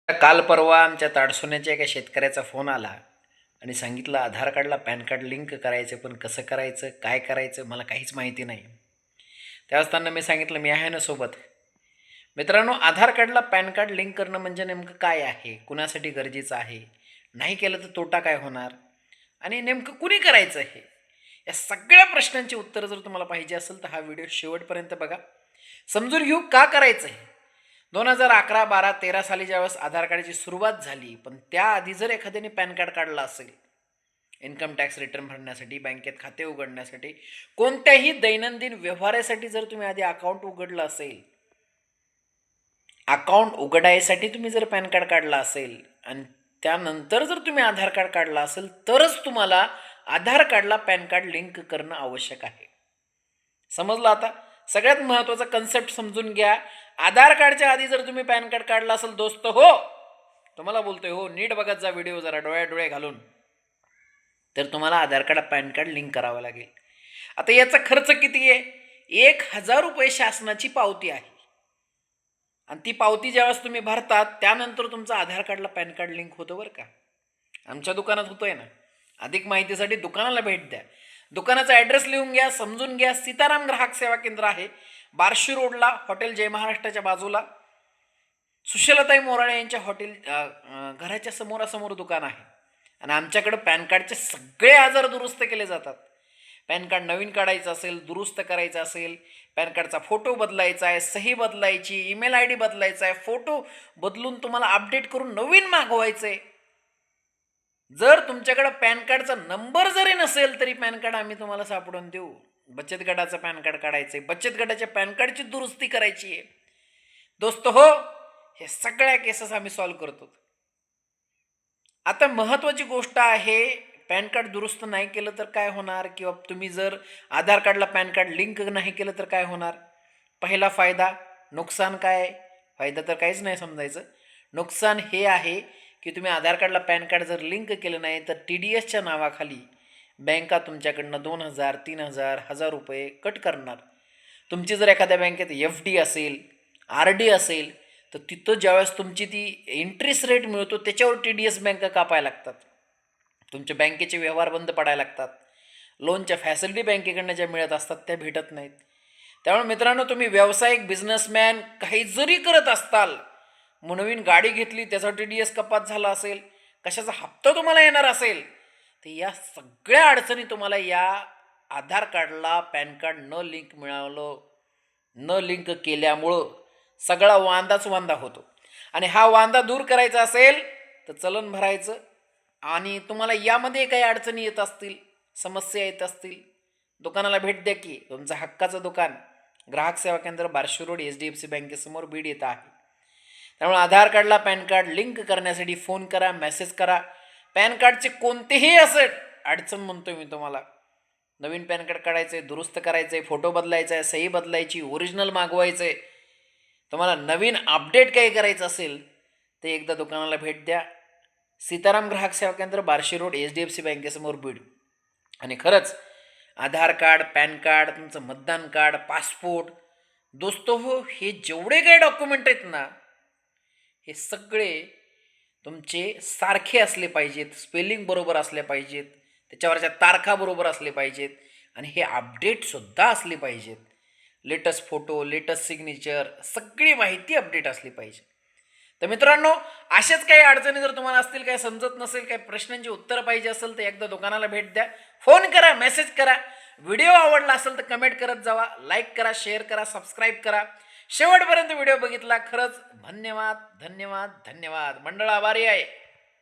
काल परवा आमच्या ताडसोन्याच्या एका शेतकऱ्याचा फोन आला आणि सांगितलं आधार कार्डला पॅन कार्ड लिंक करायचं, पण कसं करायचं, काय करायचं, मला काहीच माहिती नाही. त्यावेळेस त्यांना मी सांगितलं मी आहे ना सोबत. मित्रांनो, आधार कार्डला पॅन कार्ड लिंक करणं म्हणजे नेमकं काय आहे, कुणासाठी गरजेचं आहे, नाही केलं तर तोटा काय होणार आणि नेमकं कुणी करायचं हे, या सगळ्या प्रश्नांची उत्तरं जर तुम्हाला पाहिजे असेल तर हा व्हिडिओ शेवटपर्यंत बघा. समजून घेऊ का करायचं हे. 2011, 12, 13 साली ज्यावेळेस आधार कार्डाची सुरुवात झाली, पण त्याआधी जर एखाद्याने पॅन कार्ड काढला असेल, इन्कम टॅक्स रिटर्न भरण्यासाठी, बँकेत खाते उघडण्यासाठी, कोणत्याही दैनंदिन व्यवहारासाठी जर तुम्ही आधी अकाउंट उघडलं असेल, अकाउंट उघडायसाठी तुम्ही जर पॅन कार्ड काढला असेल आणि त्यानंतर जर तुम्ही आधार कार्ड काढला असेल, तरच तुम्हाला आधार कार्डला पॅन कार्ड लिंक करणं आवश्यक आहे. समजलं आता? सगळ्यात महत्त्वाचा कन्सेप्ट समजून घ्या. आधार कार्डच्या आधी जर तुम्ही पॅन कार्ड काढला असेल दोस्त हो, तुम्हाला बोलतोय हो, नीट बघत जा व्हिडिओ जरा डोळे घालून, तर तुम्हाला आधार कार्ड पॅन कार्ड लिंक करावं लागेल. आता याचा खर्च किती आहे? 1,000 रुपये शासनाची पावती आहे आणि ती पावती ज्यावेळेस तुम्ही भरतात त्यानंतर तुमचं आधार कार्डला पॅन कार्ड लिंक होतं बरं का. आमच्या दुकानात होतोय ना. अधिक माहितीसाठी दुकानाला भेट द्या. दुकानाचा ॲड्रेस लिहून घ्या, समजून घ्या. सीताराम ग्राहक सेवा केंद्र आहे, बार्शी रोडला, हॉटेल जय महाराष्ट्राच्या बाजूला, सुशीलाताई मोराळे यांच्या हॉटेल घराच्या समोरासमोर दुकान आहे. आणि आमच्याकडं पॅन कार्डचे सगळे आजार दुरुस्त केले जातात. पॅन कार्ड नवीन काढायचं असेल, दुरुस्त करायचं असेल, पॅन कार्डचा फोटो बदलायचा आहे, सही बदलायची, ईमेल आय डी बदलायचा आहे, फोटो बदलून तुम्हाला अपडेट करून नवीन मागवायचं आहे. जर तुमच्याकडे पॅन कार्डचा नंबर जरी नसेल तरी पॅन कार्ड आम्ही तुम्हाला सापडून देऊ. बचत गटाचं पॅन कार्ड काढायचं आहे, बचत गटाच्या पॅन कार्डची दुरुस्ती करायची आहे दोस्त हो, हे सगळ्या केसेस आम्ही सॉल्व्ह करतो. आता महत्त्वाची गोष्ट आहे, पॅन कार्ड दुरुस्त नाही केलं तर काय होणार, किंवा तुम्ही जर आधार कार्डला पॅन कार्ड लिंक नाही केलं तर काय होणार. पहिला फायदा, नुकसान काय? फायदा तर काहीच नाही समजायचं. नुकसान हे आहे की तुम्ही आधार कार्डला पॅन कार्ड जर लिंक केलं नाही तर TDSच्या नावाखाली बँका तुमच्याकडनं 2,000, 3,000, 1,000 रुपये कट करणार. तुमची जर एखाद्या बँकेत FD असेल, RD असेल, तर तिथं ज्यावेळेस तुमची ती इंटरेस्ट रेट मिळतो त्याच्यावर TDS बँका कापायला लागतात. तुमच्या बँकेचे व्यवहार बंद पडायला लागतात. लोनच्या फॅसिलिटी बँकेकडनं ज्या मिळत असतात त्या भेटत नाहीत. त्यामुळे मित्रांनो, तुम्ही व्यावसायिक बिझनेसमॅन काही जरी करत असताल, नवीन गाडी घेतली त्याचा TDS कपात झाला असेल, कशाचा हप्ता तुम्हाला येणार असेल, तर या सगळ्या अडचणी तुम्हाला या आधार कार्डला पॅन कार्ड न लिंक केल्यामुळं सगळा वांदा होतो. आणि हा वांदा दूर करायचा असेल तर चलन भरायचं. आणि तुम्हाला यामध्ये काही अडचणी येत असतील, समस्या येत असतील, दुकानाला भेट द्या की. तुमचं हक्काचं दुकान, ग्राहक सेवा केंद्र, बार्शी रोड, HDFC बँकेसमोर बीड येत आहे. त्यामुळे आधार कार्डला पॅन कार्ड लिंक करण्यासाठी फोन करा, मेसेज करा. पॅन कार्डचे कोणतेही असेल अडचण म्हणतोय मी तुम्हाला, नवीन पॅन कार्ड काढायचं आहे, दुरुस्त करायचं आहे, फोटो बदलायचा आहे, सही बदलायची, ओरिजिनल मागवायचं आहे, तुम्हाला नवीन अपडेट काही करायचं असेल ते एकदा दुकानाला भेट द्या. सीताराम ग्राहक सेवा केंद्र, बार्शी रोड, HDFC बँकेसमोर बीड. आणि खरंच आधार कार्ड, पॅन कार्ड, तुमचं मतदान कार्ड, पासपोर्ट, दोस्तो हो, हे जेवढे काही डॉक्युमेंट आहेत ना, हे सगळे तुमचे सारखे असले पाहिजेत, स्पेलिंग बरोबर असले पाहिजेत, त्याच्यावरच्या तारखा बरोबर असले पाहिजेत आणि हे अपडेटसुद्धा असले पाहिजेत. लेटेस्ट फोटो, लेटेस्ट सिग्नेचर, सगळी माहिती अपडेट असली पाहिजे. तर मित्रांनो, अशाच काही अडचणी जर तुम्हाला असतील, काही समजत नसेल, काही प्रश्नांची उत्तरं पाहिजे असेल तर एकदा दुकानाला भेट द्या, फोन करा, मेसेज करा. व्हिडिओ आवडला असेल तर कमेंट करत जावा, लाईक करा, शेअर करा, सबस्क्राईब करा. शेवटपर्यंत व्हिडिओ बघितला खरंच धन्यवाद. मंडळ आभारी आहे.